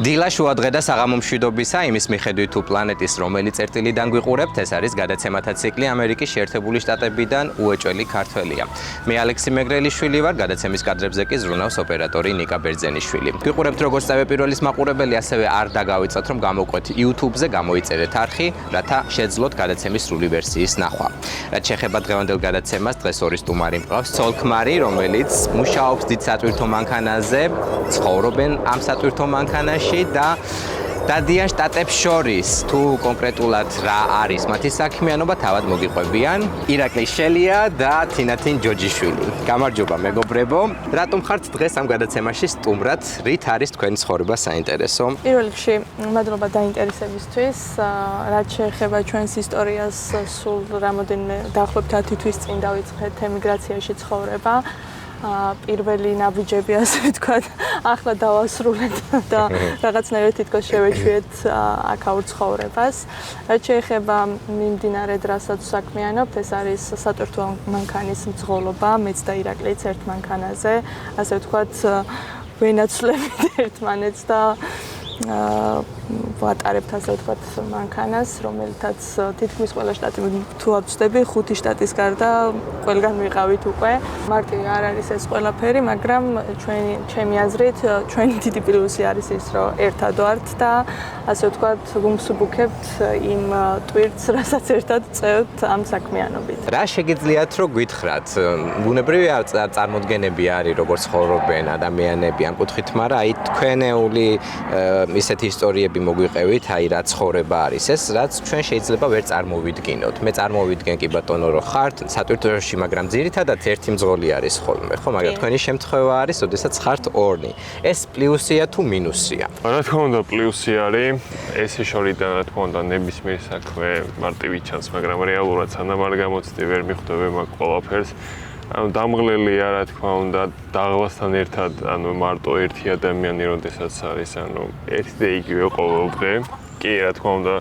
დილა შუადღე და საღამო მშვიდობისა იმის მიხედვით თუ პლანეტის რომელი წერტილიდან გვიყურებთ, ეს არის გადაცემათა ციკლი ამერიკის შეერთებული შტატებიდან უეჭველი ქართველია. მე ალექსი მეგრელიშვილი ვარ, გადაცემის კადრებზე კი ზრუნავს ოპერატორი ნიკა ბერძენიშვილი. გვიყურებთ როგორც წავეპირველის მაყურებელი, ასევე არ დაგავიწყოთ რომ გამოვყვეთ YouTube-ზე, გამოიწერეთ არხი, რათა შეძლოთ გადაცემის სრული ვერსიის ნახვა. რაც შეეხება დღევანდელ გადაცემას, დღეს ორი სტუმარი მყავს, ცოლ-ქმარი, რომელიც მუშაობს დიდ სატვირთო მანქანაზე, ცხოვრობენ ამ სატვირთო მანქანაში და დადიან შტატებს შორის, თუ კონკრეტულად რა არის მათი საქმიანობა, თავად მოგიყვებიან ირაკლი შელია და თინათინ ჯოჯიშვილი. გამარჯობა მეგობრებო, რატომ ხართ დღეს ამ გადაცემაში სტუმრად, რით არის თქვენი ცხოვრება საინტერესო? პირველ რიგში მადლობა დაინტერესებისთვის, რაც შეეხება ჩვენს ისტორიას, სულ რამოდენიმე დაახლოებით 10 თვის წინ დავიწყეთ ემიგრაციაში ცხოვრება. პირველი ნაბიჯები, ასე ვთქვათ, ახლა დავასრულეთ და რაღაცნაირად თითქოს შევეჩვიეთ აქაურ ცხოვრებას. რაც შეეხება მიმდინარე დრასაც საქმიანობთ, ეს არის სატვირთო მანქანის მძღოლობა, მეც და ირაკლიც ერთ მანქანაზე, ასე ვთქვათ, ვენაცვლებით ერთმანეთს და ვატარებთ ასე ვთქვათ მანქანას, რომელთაც თითქმის ყველა შტატი თუ არ ვწდები, 5 შტატის გარდა ყველგან ვიყავით უკვე. მარტივი არ არის ეს ყველაფერი, მაგრამ ჩემი აზრით, ჩვენი დიდი პლუსი არის ის, რომ ერთად ვართ და ასე ვთქვათ, ვუმსუბუქებთ იმ ტვირთს, რასაც ერთად წევთ ამ საქმიანობით. რა შეგიძლიათ რომ გითხრათ? ბუნებრივი წარმოდგენები არის, როგორც ცხოვრობენ ადამიანები ამ კუთხით, მაგრამ აი თქვენეული ისეთი ისტორიები მოგვიყევით, აი რა ცხოვრება არის ეს, რაც ჩვენ შეიძლება ვერ წარმოვიდგინოთ. მე წარმოვიდგენ კი ბატონო რომ ხართ სატვირთოში, მაგრამ ძირითადად ერთი მძღოლი არის ხოლმე, ხო? მაგრამ თქვენი შემთხვევა არის, ოდესაც ხართ ორი. ეს პლუსია თუ მინუსია? რა თქმა უნდა, პლუსი არის. ესე შორიდან რა თქმა უნდა ნებისმიერ საქმე მარტივი ჩანს, მაგრამ რეალურად სანამ არ გამოცდი ვერ მიხვდები მაგ ყველაფერს. ანუ დამღლელია რა თქმა უნდა დაღლასთან ერთად, ანუ მარტო ერთი ადამიანი როდესაც არის, ანუ ერთი და იგივე ყოველ დღე. კი, რა თქმა უნდა,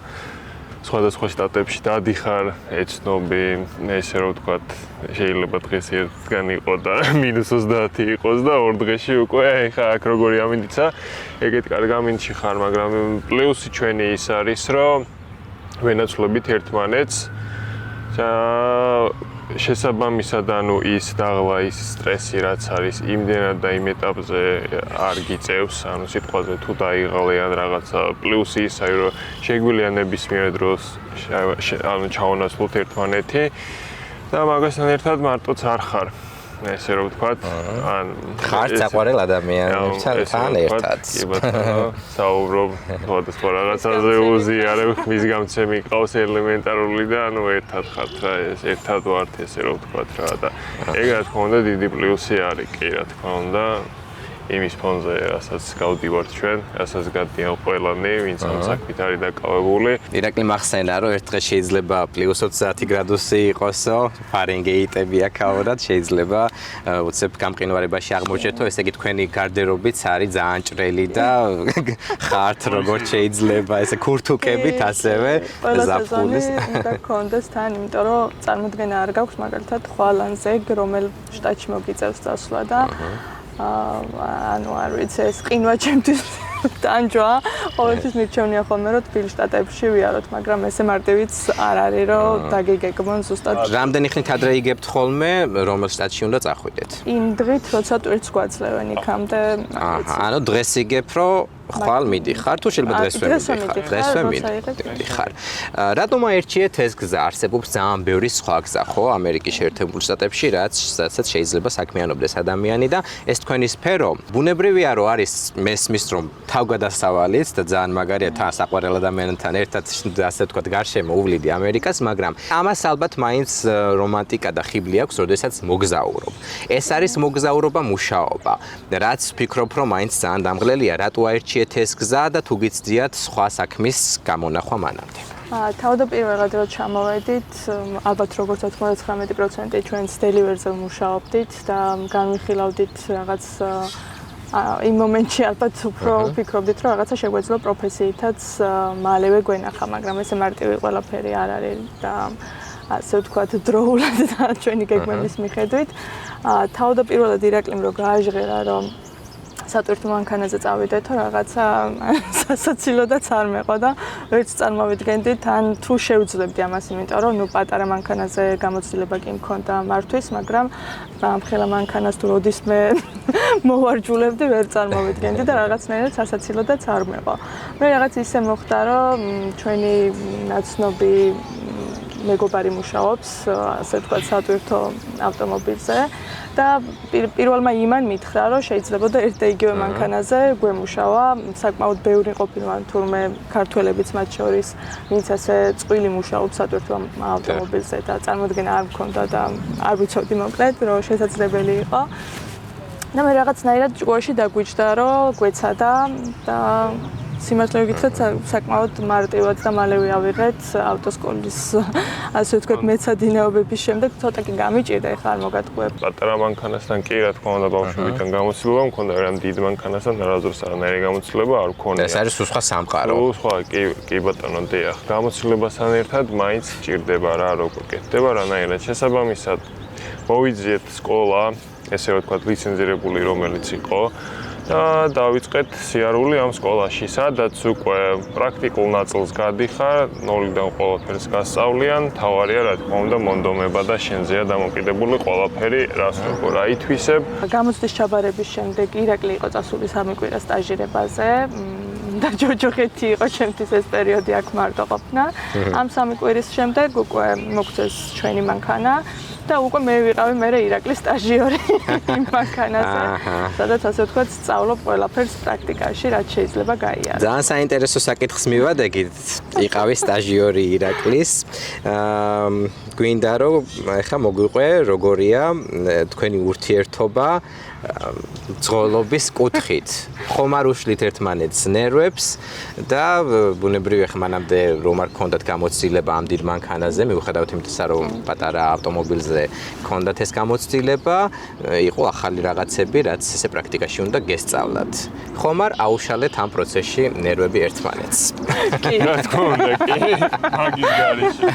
სხვადასხვა შტატებში დადიხარ, ეცნობი, ესე რომ ვთქვათ, შეიძლება დღეს ერთგან იყო და -30 იყოს და ორ დღეში უკვე ხა აქ როგორი ამინდიცა, ეგეთ კარგ ამინდში ხარ, მაგრამ პლუსი ჩვენი ის არის, რომ ვენაცვლებით ერთმანეთს და შესაბამისად, ანუ ის დაღლა, ის სტრესი, რაც არის იმდენად და იმ ეტაპზე არ გიწევს, ანუ სიტყვაზე თუ დაიღალე ან რაღაცა, პლუსი ის არის, რომ შეგვიძლია ნებისმიერ დროს ანუ ჩავანაცვლოთ ერთმანეთი და მაგასთან ერთად მარტოც არ ხარ. ესე რომ ვთქვათ, ან ხართ საყვარელ ადამიანებთან ერთად. კი ბატონო, საუბრობ სხვადასხვა რაღაცაზე, უზიარებ, ხმის გამცემი ყავს ელემენტარული და ანუ ერთად ხართ რა, ეს ერთად ვართ, ესე რომ ვთქვათ რა და ეგ რა თქმა უნდა დიდი პლუსი არის, კი რა თქმა უნდა. იმის ფონზე, რასაც გავდივართ ჩვენ, რასაც გადიან ყველანი, ვინც ამ საქმით არის დაკავებული. ირაკლი მახსენდა, რომ ერთ დღეს შეიძლება +20 გრადუსი იყოსო, ფარენგეიტები აქაურად შეიძლება უცებ გამყინვარებაში აღმოჩნდეთო, ესე იგი თქვენი გარდერობიც არის ძალიან ჭრელი და ხართ როგორც შეიძლება, ესე ქურთუკებით ასევე ზაფხულის. და კონდეს თან, იმიტომ რომ წარმოდგენა არ გაქვს მაგალითად ხვალანზე, რომელ შტატში მოგიწევს წასვლა და ანუ არ ვიცი, ეს ყინვა ჩემთვის ტანჯვა, ყოველთვის მირჩევნია ხოლმე, რომ თბილ შტატებში ვიაროთ, მაგრამ ესე მარტივიც არ არის, რომ დაგიგეგმონ ზუსტად. რამდენი ხნით ადრე იგებთ ხოლმე, რომელ შტატში უნდა წახვიდეთ? იმ დღით, როცა ტვირთს გვაძლევენ იქამდე. ანუ დღეს იგებ, რომ ხვალ მიდიხარ, თუ შეიძლება დღესვე მიდიხარ. რატომ აერჩიეთ ეს გზა? არსებობს ძალიან ბევრი სხვა გზა, ხო, ამერიკის შეერთებულ შტატებში, რასაც შეიძლება საქმიანობდეს ადამიანი და ეს თქვენი სფერო, ბუნებრივია, რომ არის მესმის, რომ თავგადასავალიც და ძალიან მაგარია თან საყვარელ ადამიანთან ერთად, ასე ვთქვათ, გარშემო უვლიდი ამერიკას, მაგრამ ამას ალბათ მაინც რომანტიკა და ხიბლი აქვს, როდესაც მოგზაურობ. ეს არის მოგზაურობა, მუშაობა. რაც ვფიქრობ, რომ მაინც ძალიან დამღლელია, რატო აერჩიეთ ეს გზა და თუ გიცდიათ სხვა საქმის გამონახვა მანამდე. თავდაპირველად რო ჩამოვედით, ალბათ როგორც 99% ჩვენს დელივერზე მუშაობდით და განვიხილავდით რაღაც იმ მომენტში ალბათ უფრო ვფიქრობდით, რომ რაღაცა შეგვეძლო პროფესიითაც მალევე გვენახა, მაგრამ ესე მარტივი ყველაფერი არ არის და ასე ვთქვათ, დროულად და ჩვენი გეგმების მიხედვით. თავდაპირველად ირაკლიმ რო გააჟღერა, რომ სატვირთო მანქანაზე წავიდეთ, რაღაცა სასაცილოდაც არ მეყო და ვერც წარმოვიდგენდით, ან თუ შევძლებდი ამას, იმიტომ რომ ნუ პატარა მანქანაზე გამოცდილება კი მქონდა მართვის, მაგრამ ამხელა მანქანას თუ როდისმე მოვარჯულებდი, ვერ წარმოვიდგენდი და რაღაცნაირად სასაცილოდაც არ მეყო. მე რაღაც ისე მოხდა, რომ ჩვენი ნაცნობი მეგობარი მუშაობს, ასე ვთქვათ, სატვირთო ავტომობილზე და პირველმა იმან მითხრა, რომ შეიძლება და ერთ და იგივე მანქანაზე გვემუშავა, საკმაოდ ბევრი ყოფილა თურმე ქართველებიც მათ შორის, ვინც ასე წყვილი მუშაობს სატვირთო ავტომობილზე და წარმოდგენა არ მქონდა და არ ვიცოდი მოკლედ, რომ შესაძლებელი იყო. და მე რაღაცნაირად ჭკუაში დაგვიჯდა, რომ გვეცადა და სიმართლე ვიგითხრათ, საკმაოდ მარტივად და მალე ვიავიღეთ ავტოსკოლის, ასე ვთქვათ, მეცადინეობების შემდეგ ცოტა კი გამიჭირდა, ეხლა არ მოგატყუებ. პატარა მანქანასთან კი რა თქმა უნდა ბავშვობიდან გამოცდილება მქონდა, მაგრამ დიდ მანქანასთან არასდროს არანაირი გამოცდილება არ მქონდა. ეს არის სხვა სამყარო. სხვა კი ბატონო, დიახ. გამოცდილებასთან ერთად მაინც ჭირდება რა როგორ კეთდება, რანაირად შესაბამისად მოვიძიეთ სკოლა, ესე ვთქვათ, ლიცენზირებული რომელიც იყო. და დავიწყეთ სიარული ამ სკოლაში, სადაც უკვე პრაქტიკულ ნაწილს გადიხარ, ნოლიდან ყველაფერს გასწავლიან, თავარია რა თქმა უნდა მონდომება და შენზეა დამოკიდებული ყველაფერი, რას როგორ აითვისებ. გამოცდის ჩაბარების შემდეგ ირაკლი იყო წასული 3 კვირა სტაჟირებაზე. და ჯოჯოხეთი იყო ჩემთვის ეს პერიოდი აქ მარტო ყოფნა. ამ 3 კვირის შემდეგ უკვე მოგწეს ჩვენი მანქანა. და უკვე მე ვიყავი მერე ირაკლის სტაჟიორი იმ მანქანაზე. სადაც ასე ვთქვათ, სწავლობ ყველაფერს პრაქტიკაში, რაც შეიძლება გაიარო. ძალიან საინტერესო საკითხს მივადექით. იყავი სტაჟიორი ირაკლის. გვინდა რომ ეხა მოგვიყვე როგორია თქვენი ურთიერთობა ძღოლობის კუთხით. ხომ არ უშლით ერთმანეთს ნერვებს და ბუნებრივი ეხა მანამდე რომ არ გქონდათ გამოცდილება ამ დიდ მანქანაზე, მიუხედავად იმისა რომ პატარა ავტომობილზე გქონდათ ეს გამოცდილება, იყო ახალი რაღაცები, რაც ესე პრაქტიკაში უნდა გესწავლათ. ხომ არ აუშალეთ ამ პროცესში ნერვები ერთმანეთს? კი. რა თქმა უნდა, კი. მაგის გარეშე.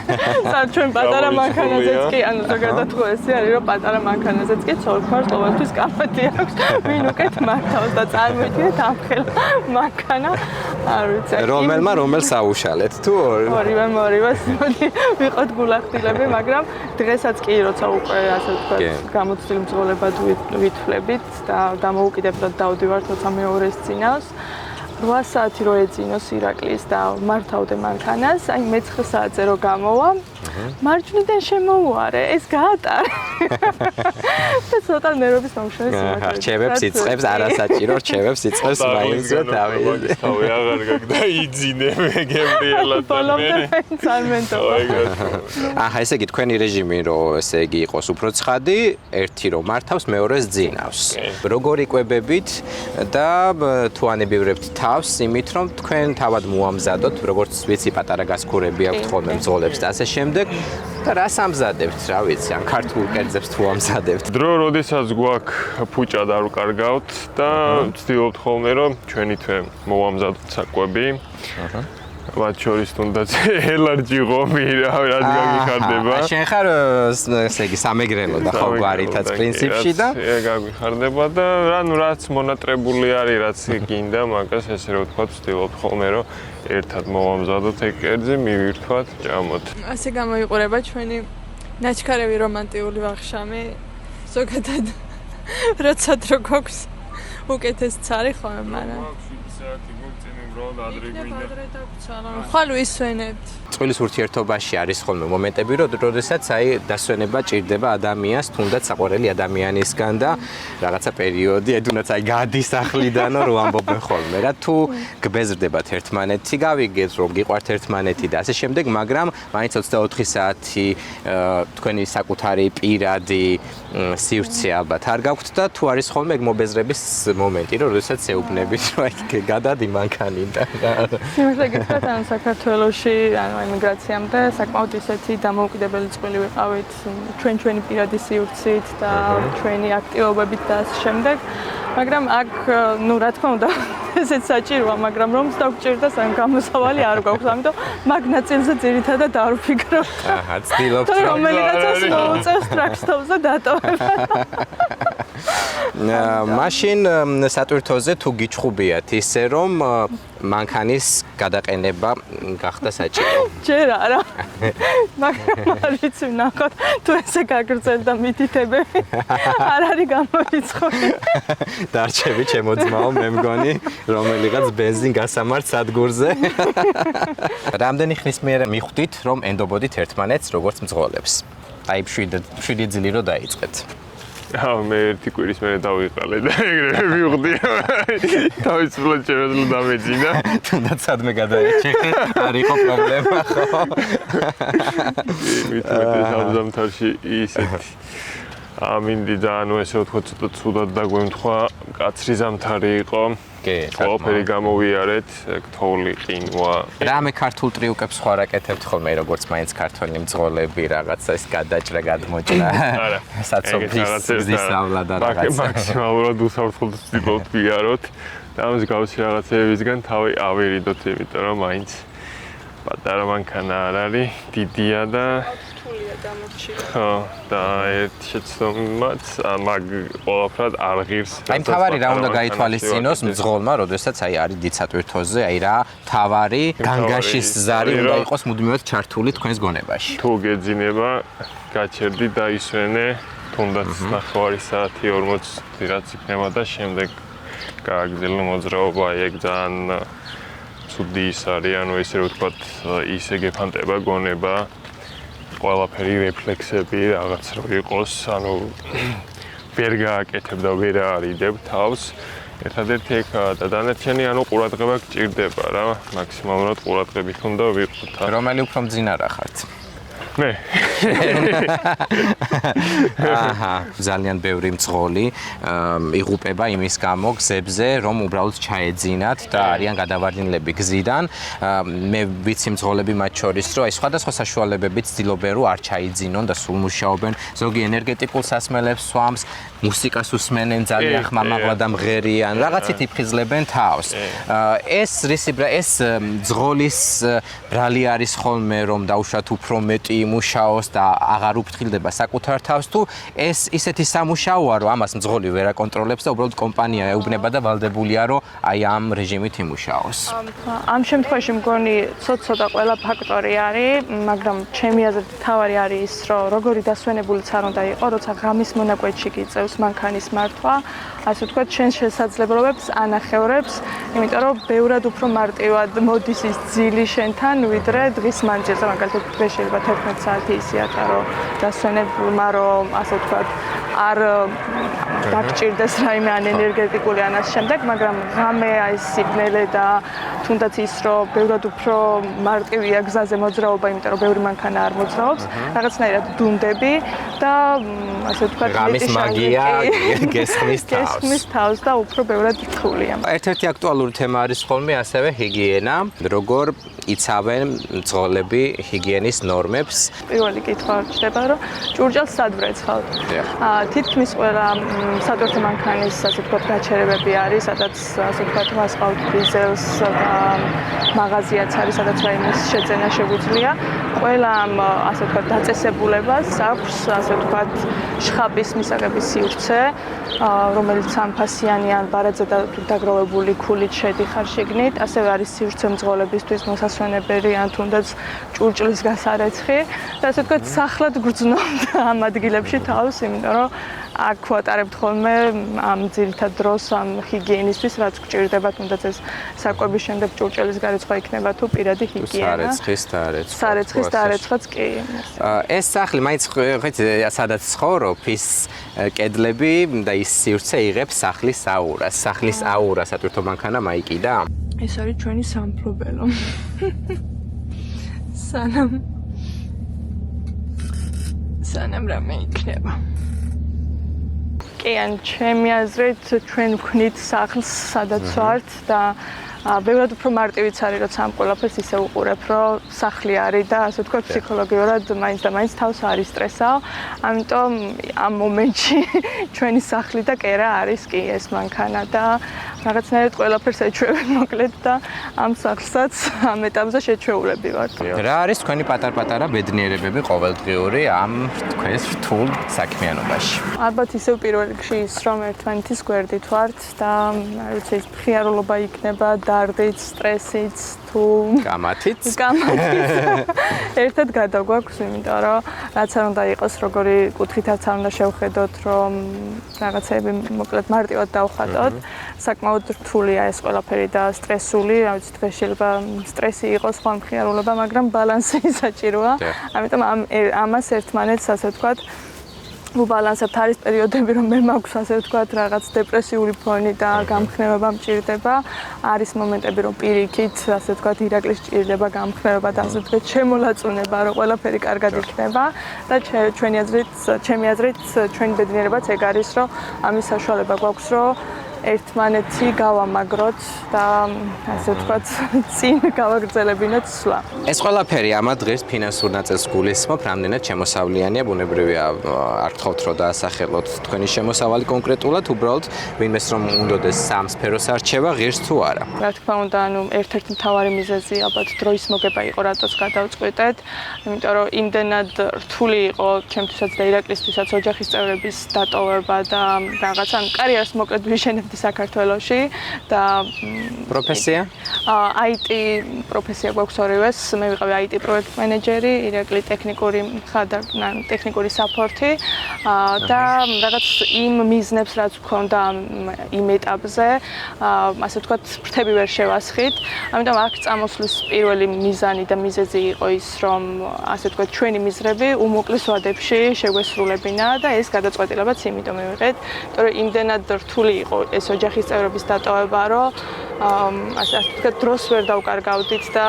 ჩვენ პატარა მანქანაზეც კი, ანუ ზოგადად ხო ესე არის, რომ პატარა მანქანაზეც კი ცოლ-ქმარს ყოველთვის კამათი აქვს. ვინ უკეთ მართავს და წარმოიდგინეთ ამხელა მანქანა, არ ვიცი. რომელს აუშალეთ თუ ორივე ვიყოთ გულახდილები, მაგრამ დღესაც კი როცა უკვე ასე ვთქვათ, გამოცდილ მძღოლებად ვითვლებით და დამოუკიდებლად დავდივართ როცა მეორეს წინავს. 8 საათი რო ეწინოს ირაკლის და მართავდე მანქანას, აი მე-9 საათზე რო გამოვა, მარჯვნიდან შემოუარე, ეს გაატარე. და ცოტა ნერვების მომშონის სიმართლე. რჩევებს იწყებს, არასაჭირო რჩევებს იწყებს მაინც და დავიდე. თავი აღარ გაგდა იძინე მე გემრიელად და აჰა, ესე იგი თქვენი რეჟიმი რო ესე იგი იყოს უფრო ცხადი, ერთი რო მართავს, მეორეს ძინავს. როგორი კვებებით და თუ ანებივრებთ თავს იმით რომ თქვენ თავად მოამზადოთ, როგორც ვიცი პატარა გასქურები აქვთ ხოლმე მძღოლებს და ასე შემდეგ. და რას ამზადებთ, რა ვიცი, ან ქართულ კერძებს თუ ამზადებთ? დრო, როდესაც გვაქვს ფუჭა და რუკარგავთ და ვცდილობთ ხოლმე რომ ჩვენი თვე მოვამზადოთ საკვები. მათ შორის თუნდაც ელარჯი ღომი რაც გაგიხარდება. შენ ხარ ესე იგი სამეგრელო და ხო გვარითაც პრინციპში და გაგიხარდება და ანუ რაც მონატრებული არის, რაც გინდა, მაგას ესე რომ ვთქვათ, ვცდილობთ ხოლმე რომ ერთად მოვამზადოთ ეგ კერძი, მივირთვათ, ჭამოთ. ასე გამოიყურება ჩვენი ნაჩქარევი რომანტიული ვახშამი. ზოგადად როცა დრო გვაქვს უკეთეს ცარი ხოლმე, მაგრამ ხვალ ვისვენებთ. წყვილის ურთიერთობაში არის ხოლმე მომენტები, როდესაც აი დასვენება ჭირდება ადამიანს, თუნდაც საყვარელი ადამიანისგან და რაღაცა პერიოდი, თუნდაც აი გადის ახლიდან რომ ამბობენ ხოლმე რა თუ გბეზრდებათ ერთმანეთი, გავიგეთ რომ გიყვართ ერთმანეთი და ასე შემდეგ, მაგრამ მაინც 24 საათი თქვენი საკუთარი პირადი სივრცე ალბათ არ გაქვთ და თუ არის ხოლმე ეგ მობეზრების მომენტი, როდესაც ეუბნებით რომ აი გადადი მანქანიდან. სიმართლე გითხრათ, ანუ საქართველოში ანუ ემიგრაციამდე საკმაოდ ისეთი დამოუკიდებელი წყვილი ვიყავით ჩვენი პირადი სივრცით და ჩვენი აქტივობებით და ასე შემდეგ. მაგრამ აქ, ნუ რა თქმა უნდა, ესეც საჭიროა, მაგრამ რომს დაგჭირდა სამ გამოსავალი არ გვაქვს, ამიტომ მაგ ნაწილზე ძირითადად არ ვფიქრობ. აჰა, ცდილობთ რომელიღაცას მოუწევს ტრაქსტოვზე დატოვება. მაშინ სატვირთოზე თუ გიჩხუბიათ ისე რომ მანქანის გადაყენება გახდა საჭირო. ჯერ არა. მაგრამ არ ვიცი ნახოთ თუ ესე გაგრძელდა მითითებები. არ არის გამორიცხული. დარჩები ჩემო ძმაო, მე მგონი რომელიღაც ბენზინ გასამართ სადგურზე. რამდენი ხნის მერე მიხვდით რომ ენდობოდით ერთმანეთს როგორც მძღოლებს? აი 7 წელი რო დაიწყეთ. მე ერთი კვირის მერე დავიყალე და ეგრევე მივხვდი. თავისუფლად შემეძლო დამეძინა. თუნდაც სადმე გადაიჭიხე, არ იყო პრობლემა ხო? მithmetes ზამთარში ისეთი ამინდი და ანუ ესე ვთქვათ ცოტა ცუდად დაგვემთხვა, კაცრი ზამთარი იყო. კი, ყველაფერი გამოვიარეთ, თოვლი, ყინვა. რამე ქართულ ტრიუკებს სხვა რაკეთებთ ხოლმე, როგორც მაინც ქართული მძღოლები, რაღაცა ეს გადაჭრა, გადმოჭრა. არა, საცობლის ზისავლა და რაღაცა. მაქსიმალურად უსაფრთხოებს ვიყავთ ვიაროთ და ამის გავსი რაღაცეებისგან თავი ავერიდოთ, იმიტომ რომ მაინც პატარა მანქანა არ არის, დიდია და რთულია დამორჩილი. ხო, და ერთ შეცდომაც მაგ ყველაფრად არ ღირს. აი მთავარი რა უნდა გაითვალისწინოს მძღოლმა, როდესაც აი არის დიცატვირთოზე, აი რა მთავარი განგაშის ზარი უნდა იყოს მუდმივად ჩართული თქვენს გონებაში. თუ გეძინება, გაჩერდი და ისვენე, თუნდაც 9 საათი 40 რაც იქნება და შემდეგ გააგრძელო მოძრაობა, ეგ ძალიან ცუდი ის არის, ანუ ესე რომ ვთქვათ, ისე გეფანტება გონება, ყველაფერი რეფლექსები რაღაც რო იყოს, ანუ ვერ გააკეთებ და ვერ არიდებ თავს. ერთადერთი ეგაა და დანარჩენი ანუ ყურადღება გჭირდება რა, მაქსიმალურად ყურადღებით უნდა ვიყოთ. რომელი უფრო მძინარა ხართ? მე აჰა, ძალიან ბევრი მძღოლი იღუპება იმის გამო გზებზე, რომ უბრალოდ ჩაეძინათ და არიან გადავარდნილები გზიდან. მე ვიცი მძღოლები მათ შორის, რომ აი სხვადასხვა საშუალებებით ცდილობენ, რომ არ ჩაიძინონ და სულ მუშაობენ. ზოგი ენერგეტიკულ სასმელებს სვამს, მუსიკას უსმენენ ძალიან ხმამაღლა და მღერიან, რაღაცით იფხიზლებენ თავს. ეს მძღოლის ბრალი არის ხოლმე, რომ დაუშვათ უფრო მეტი იმუშაოს და აღარ უფრთხილდება საკუთარ თავს, თუ ეს ისეთი სამუშაოა, რომ ამას მძღოლი ვერ აკონტროლებს და უბრალოდ კომპანია ეუბნება და ვალდებულია, რომ აი ამ რეჟიმით იმუშაოს. ამ შემთხვევაში მგონი ცოტა ყველა ფაქტორი არის, მაგრამ ჩემი აზრით მთავარი არის ის, რომ როგორი დასვენებულიც არ უნდა იყო, როცა ღამის მონაკვეთში გიწევს მანქანის მართვა, ასე ვთქვათ, შენ შესაძლებლობებს ანახევრებს, იმიტომ რომ ბევრად უფრო მარტივად მოდის ის ძილი შენთან, ვიდრე დღის მანძილზე, მაგალითად დღეს შეიძლება 11 საათი ისიათა, რომ დასვენებულმა, რომ ასე ვთქვათ, არ დაგჭირდეს რაიმე ან ენერგეტიკული ან ასე შემდეგ, მაგრამ ღამე აი სიბნელე და თუნდაც ის, რომ ბევრად უფრო მარტივია გზაზე მოძრაობა, იმიტომ რომ ბევრი მანქანა არ მოძრაობს, რაღაცნაირად დუნდები და ასე ვთქვათ, ღამის მაგია გესხმის თავს და უფრო ბევრად რთულია. ერთ-ერთი აქტუალური თემა არის ხოლმე ასევე ჰიგიენა, როგორ იცავენ მძღოლები ჰიგიენის ნორმებს. პირველი კითხვა ჩდება, რომ ჭურჭელს სად ვრეცხავთ? თითქმის ყველა სატვირთო მანქანის ასე ვთქვათ გაჩერებები არის, სადაც ასე ვთქვათ ვასყავთ დიზელს და მაღაზიაც არის, სადაც რაიმეს შეძენა შეგვიძლია. ყველა ამ ასე ვთქვათ დაწესებულებას აქვს ასე ვთქვათ შხაპის მისაღების სივრცე, რომელიც ამფასიანი ან ბარაძე დაგროვებული ქულით შედიხარ შიგნით, ასევე არის სივრცე მძღოლებისთვის მოსასვენებელი ან თუნდაც ჭურჭლის გასარეცხი და ასე ვთქვათ სახლად გრძნობთ ამ ადგილებში თავს, იმიტომ რომ აქ ვატარებთ ხოლმე ამ ძირითად დროს ამ ჰიგიენისთვის, რაც გჭირდება, თუნდაც ეს საკვების შემდეგ ჭურჭელის გარეცხვა იქნება თუ პირადი ჰიგიენა. სარეცხის დარეცხაც კი. ეს სახლი მაინც ხედავთ, სადაც ცხოვრობ, ის კედლები და ის სივრცე იღებს სახლის აურას. სახლის აურა სატვირთო მანქანა მაიკიდა. ეს არის ჩვენი სამფლობელო. სანამ რამე იქნება. კი, ან ჩემი აზრით ჩვენ ვქნით სახლს, სადაც ვართ და ბევრად უფრო მარტივიც არის, როცა ამ ყველაფერს ისე უყურებ, რომ სახლი არის და ასე ვთქვათ, ფსიქოლოგიურად მაინც და მაინც თავს არის სტრესაო. ამიტომ ამ მომენტში ჩვენი სახლი და კერა არის კი ეს მანქანა და რაღაცნაირად ყველაფერს ეჩვევენ მოკლედ და ამ სახლსაც ამ ეტაპზე შეჩვეულები ვართ. რა არის თქვენი პატარ-პატარა ბედნიერებები ყოველდღიური ამ თქვენს რთულ საქმიანობაში? ალბათ ისევ პირველ რიგში ის, რომ ერთმანეთის გვერდით ვართ და არ ვიცი, ეს მხიარულობა იქნება, დარდით, სტრესით, თუ გამათიც? ერთად გადაგვაქვს, იმიტომ რომ რაც არ უნდა იყოს, როგორი კუთხითაც არ უნდა შევხედოთ, რომ რაღაცები მოკლედ მარტივად დავხატოთ. საკმაოდ რთულია ეს ყველაფერი და სტრესული, რა ვიცი, დღეს შეიძლება სტრესი იყოს, სხვა მხიარულობა, მაგრამ ბალანსი საჭიროა. ამიტომ ამას ერთმანეთს, ასე ვთქვათ, უბალანსებთ. არის პერიოდები, რომ მე მაქვს, ასე ვთქვათ, რაღაც დეპრესიული ფონი და გამხნევება მჭირდება. არის მომენტები, რომ პირიქით, ასე ვთქვათ, ირაკლის ჭირდება გამხნევება და ასე ვთქვათ, შემოლაწუნება, რომ ყველაფერი კარგად იქნება და ჩვენი აზრით, ჩვენი ბედნიერებაც ეგ არის, რომ ამის საშუალება გვაქვს, რომ ერთმანეთი გავამაგროთ და ასე ვთქვათ, წინ გავაგრძელებინოთ სვლა. ეს ყველაფერი ამა დღეს ფინანსურ ნაწილს გულისხმობ, რამდენად შემოსავლიანია, ბუნებრივია არ გთხოვთ რომ დაასახელოთ თქვენი შემოსავალი კონკრეტულად, უბრალოდ ვინმეს რომ უნდადეს სამ სფეროს არჩევა, ღირს თუ არა. რა თქმა უნდა, ერთ-ერთი მთავარი მიზეზი ალბათ დროის მოგება იყო, რატოც გადავწყვიტეთ, იმიტომ რომ იმდენად რთული იყო ჩემთვისაც და ირაკლისთვისაც ოჯახის წევრების დატოვება და რაღაცა კარიერას მოკლედ ვიშენებდი საქართველოში და პროფესია? IT პროფესია გვაქვს ორივეს. მე ვიყავი IT პროექტ მენეჯერი, ირაკლი ტექნიკური საფორთი და რაღაც იმ მიზნებს რაც გვქონდა იმ ეტაპზე, ასე ვთქვათ, ფრთები ვერ შევასხით. ამიტომ აქ წამოსვლის პირველი მიზანი და მიზეზი იყო ის, რომ ასე ვთქვათ, ჩვენი მიზრები უმოკლეს ვადებში შეგვესრულებინა და ეს გადაწყვეტილებაც იმიტომ მივიღეთ, იმიტომ რომ იმდენად რთული იყო ეს ოჯახის წევრების დატოვება, რომ ასე ვთქვათ, დროს ვერ დავკარგავდით და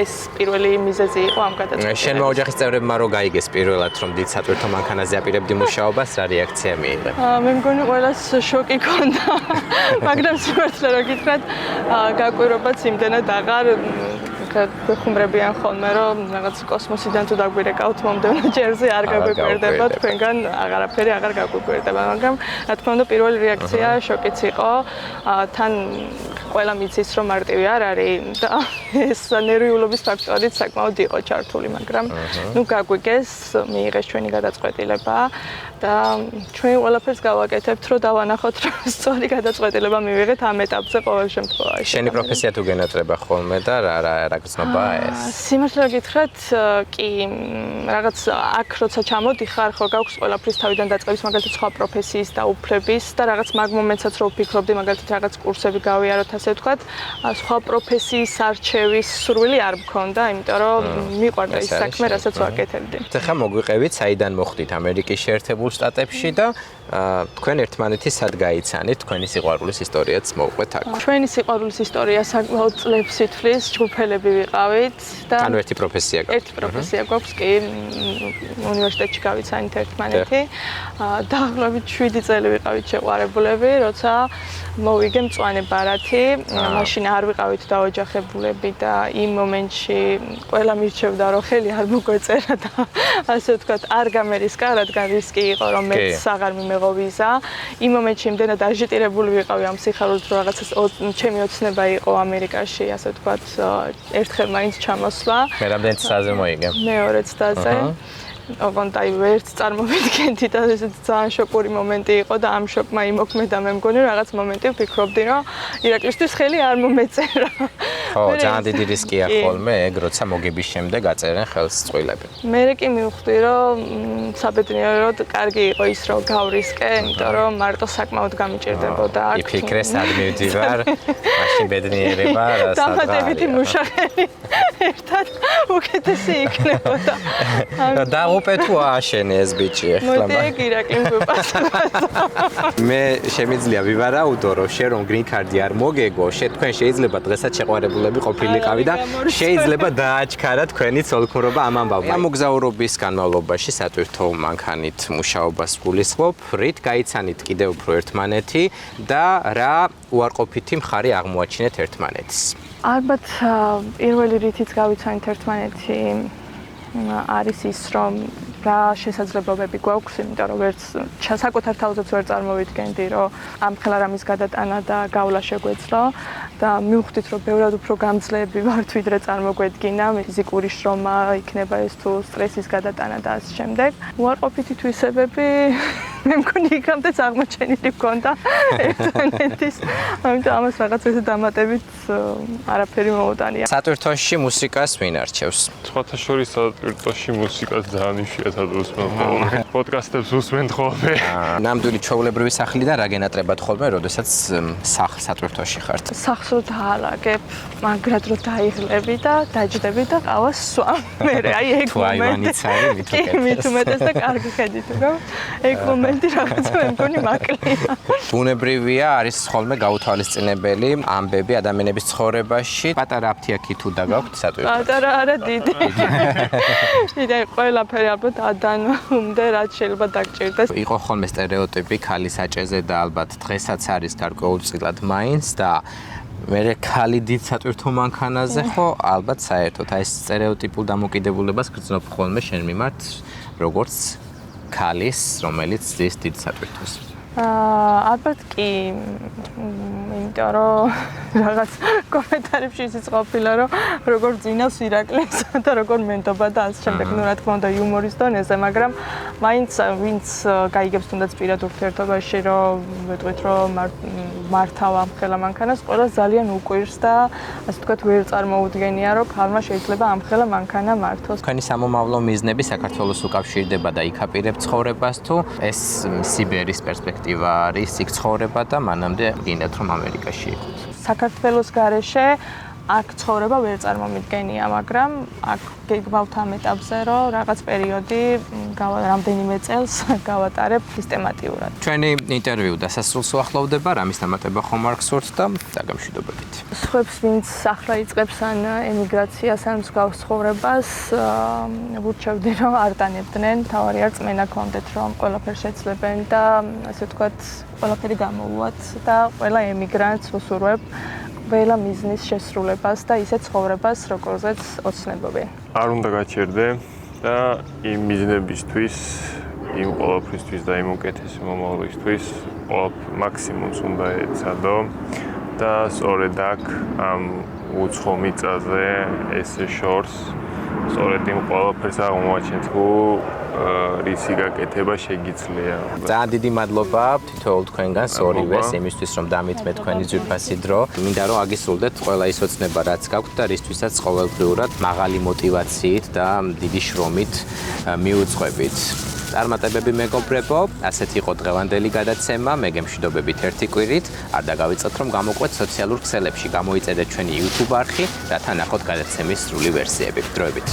ეს პირველი მიზეზი იყო ამ გადაწყვეტილებას. შენმა ოჯახის წევრებმა რო გაიგეს პირველად, რომ დიდ სატვირთო მანქანაზე აპირებდი მუშაობას, რა რეაქცია მიიღე? მე მგონი ყველას შოკი ქონდა, მაგრამ სიმართლე რო გითხრათ, გაკვირვებაც იმდენად აღარ გვეხუმრებიან ხოლმე, რომ რაღაც კოსმოსიდან თუ დაგვირეკავთ მომდევნო ჯერზე არ გაგვიკვირდება, თქვენგან აღარაფერი აღარ გაგვიკვირდება, მაგრამ რა თქმა უნდა პირველი რეაქცია შოკიც იყო. თან ყველა მიცის, რომ მარტივი არ არის და ეს ნერვიულობის ფაქტორიც საკმაოდ იყო ჩართული, მაგრამ ნუ გაგვიგეს, მიიღეს ჩვენი გადაწყვეტილება და ჩვენ ყველაფერს გავაკეთებთ, რომ დავანახოთ, რომ სწორი გადაწყვეტილება მივიღეთ ამ ეტაპზე ყოველ შემთხვევაში. შენი პროფესია თუ გენატრება ხოლმე და რა გრძნობაა ეს? სიმართლე გითხრათ, კი, რაღაც აქ როცა ჩამოდიხარ, ხო გაქვს ყველაფრის თავიდან დაწყების, მაგალითად სხვა პროფესიის და უფლების და რაღაც მაგ მომენტსაც რო ვფიქრობდი, მაგალითად რაღაც კურსები გავიაროთ, ასე ვთქვათ, სხვა პროფესიის არჩევის სურვილი არ მქონდა, იმიტომ რომ მიყვარდა ის საქმე, რასაც ვაკეთებდი. ხა მოგვიყევით, საიდან მოხვდით ამერიკის შეერთებულ შტატებში და თქვენ ერთმანეთი სად გაიცანით, თქვენი სიყვარულის ისტორიაც მოვყვეთ აქ. ჩვენი სიყვარულის ისტორია საკმაოდ წლებს ითვლის, ჯგუფელები ვიყავით და ანუ ერთი პროფესია გაქვთ. ერთი პროფესია გვაქვს, კი, უნივერსიტეტში გავიცანით ერთმანეთი. დაახლოებით 7 წელი ვიყავით შეყვარებულები, როცა მოვიგე მწვანე ბარათი, მაშინ არ ვიყავით დაოჯახებულები და იმ მომენტში ყველა მირჩევდა, რომ ხელი არ მოგვეწერა და ასე ვთქვათ, არ გამერისკა, რადგან რისკი იყო, რომ მეც აღარ მიმეღო ვიზა. იმ მომენტში იმდენად აჟიტირებული ვიყავი ამ სიხარულით, რომ რაღაცა ჩემი ოცნება იყო ამერიკაში, ასე ვთქვათ, ერთხელ მაინც ჩამოსვლა. მე რამდენი წაზე მოიგე? მეორე წაზე. ოღონდ აი ვერც წარმოვიდგენდი და ეს ძალიან შოკური მომენტი იყო და ამ შოკმა იმოქმედა მე მგონი რაღაც მომენტი ვფიქრობდი რომ ირაკლისთვის ხელი არ მომეწერა. ხო, ძალიან დიდი რისკია ხოლმე ეგ როცა მოგების შემდეგ აწერენ ხელს წყვილები. მე კი მივხვდი რომ საბედნიეროდ კარგი იყო ის რომ გავრისკე, იმიტომ რომ მარტო საკმაოდ გამიჭირდებოდა აქ. იფიქრე სად მივდივარ, მაშინ ბედნიერება და დამატებითი მუშახელი ერთად უკეთესი იქნებოდა. დაუპე თუ ააშენე ეს ბიჭი ახლა. მოდი ეგ ირაკლიმ გვიპასუხა. მე შემიძლია ვივარაუდო რომ შენ რომ გრინ კარდი არ მოგეგო, თქვენ შეიძლება დღესაც შეყვარებული დამოკიდებულები ყოფილიყავი და შეიძლება დააჩქარა თქვენი ცოლქმრობა ამ ამბავმა. ამ მოგზაურობის განმავლობაში სატვირთო მანქანით მუშაობას გულისხმობ, რით გაიცანით კიდევ უფრო ერთმანეთი და რა უარყოფითი მხარე აღმოაჩინეთ ერთმანეთის. ალბათ პირველი რითიც გავიცანით ერთმანეთი არის ის, რომ რა შესაძლებლობები გვაქვს, იმიტომ რომ ვერც საკუთარ თავზეც ვერ წარმოვიდგენდი, რომ ამ ხელა რამის გადატანა და გავლა შეგვეძლო და მივხვდით, რომ ბევრად უფრო გამძლეები ვართ, ვიდრე წარმოგვედგინა, ფიზიკური შრომა იქნება ეს თუ სტრესის გადატანა და ასე შემდეგ. უარყოფითი თვისებები მე მგონი იქამდეც აღმოჩენილი მქონდა ერთმანეთის, ამიტომ ამას რაღაც ესე დამატებით არაფერი მოუტანია. სატვირთოში მუსიკას ვინ არჩევს? სხვათა შორის სატვირთოში მუსიკას ძალიან იშვიათად უსმენ ხოლმე. პოდკასტებს უსმენთ ხოლმე. ნამდვილი ჩვეულებრივი სახლიდან რა გენატრებათ ხოლმე, როდესაც სატვირთოში ხართ? სახლს რო დაალაგებ, მაგრად რო დაიღლები და დაჯდები და ყავას სვამ. მე აი ეგ თუ აივანიც არის, მით კი, მით უმეტეს და კარგი ხედით უკვე. ეგ მომენტი რაღაცა მე მგონი მაკლია. ბუნებრივია, არის ხოლმე გაუთვალისწინებელი ამბები ადამიანების ცხოვრებაში. პატარა აფთიაქი თუ დაგაქვთ სატვირთო? პატარა არა, დიდი. დიდი ყველაფერი ალბათ ადანმდე რაც შეიძლება დაგჭირდეს. იყო ხოლმე სტერეოტიპი ქალის აჭეზე და ალბათ დღესაც არის გარკვეულწილად მაინც და მე ქალი დიდ სატვირთო მანქანაზე ხო ალბათ საერთოდ აი ეს სტერეოტიპულ დამოკიდებულებას გრძნობ ხოლმე შენ მიმართ როგორც ქალის რომელიც ზის დიდ სატვირთოს. ალბათ კი, იმიტომ რომ რაღაც კომენტარებში ისიც ყოფილა, რომ როგორ ძინავს ირაკლეს და როგორ მენდობა და ასე შემდეგ, ну რა თქმა უნდა იუმორის დონეზე, მაგრამ მაინც ვინც გაიგებს თუნდაც პირად ურთიერთობაში, რომ ვეტყვით, რომ მართავ ამ ხელა მანქანას, ყველა ძალიან უკვირს და ასე ვთქვათ, ვერ წარმოუდგენია, რომ ქალმა შეიძლება ამ ხელა მანქანა მართოს. თქვენი სამომავლო მიზნები საქართველოს უკავშირდება და იქაპირებ ცხოვრებას თუ ეს სიბერის პერსპექტივა არის იქ ცხოვრება და მანამდე გინდათ რომ ამერიკაში იყოთ. საქართველოს გარეშე აქ ცხოვრება ვერ წარმომიდგენია, მაგრამ აქ გეგმავთ ამ ეტაპზე, რომ რაღაც პერიოდი რამდენიმე წელს გავატარებ სისტემატიურად. ჩვენი ინტერვიუ დასასრულს უახლოვდება, რამის დამატება ხომ არ გსურთ და დაგემშვიდობებით. სხვებს, ვინც ახლა იწყებს ან ემიგრაციას, ან მსგავს ცხოვრებას, ვურჩევდი, რომ არ დანებდნენ, თავარი არ წმენა გქონდეთ, რომ ყველაფერს შეძლებენ და ასე ვთქვათ, ყველაფერი გამოუვათ და ყველა ემიგრანტს ვუსურვებ ყველა მიზნის შესრულებას და ისეთ ცხოვრებას, როგორზეც ოცნებობენ. არ უნდა გაჩერდე და იმ მიზნებისთვის, იმ ყველაფრისთვის და იმ უკეთესი მომავლისთვის მაქსიმუმს უნდა ეცადო და სწორედ აქ ამ უცხო მიწაზე ესე შორს სწორედ იმ ყველაფერს აღმოაჩენ თუ რისი გაკეთება შეგიძლია. ძალიან დიდი მადლობა თითოეულ თქვენგანს ორივეს იმისთვის რომ დამითმეთ თქვენი ძვირფასი დრო. მინდა რომ აგისრულდეთ ყველა ის ოცნება რაც გაქვთ და რისთვისაც ყოველდღიურად მაღალი მოტივაციით და დიდი შრომით მიუძღვებით. წარმატებები მეგობრებო, ასეთი იყო დღევანდელი გადაცემა, მე გემშვიდობებით ერთი კვირით. არ დაგავიწყოთ რომ გამოყვეთ სოციალურ ქსელებში, გამოიწერეთ ჩვენი YouTube არხი, რათა ნახოთ გადაცემის სრული ვერსიები. დროებით.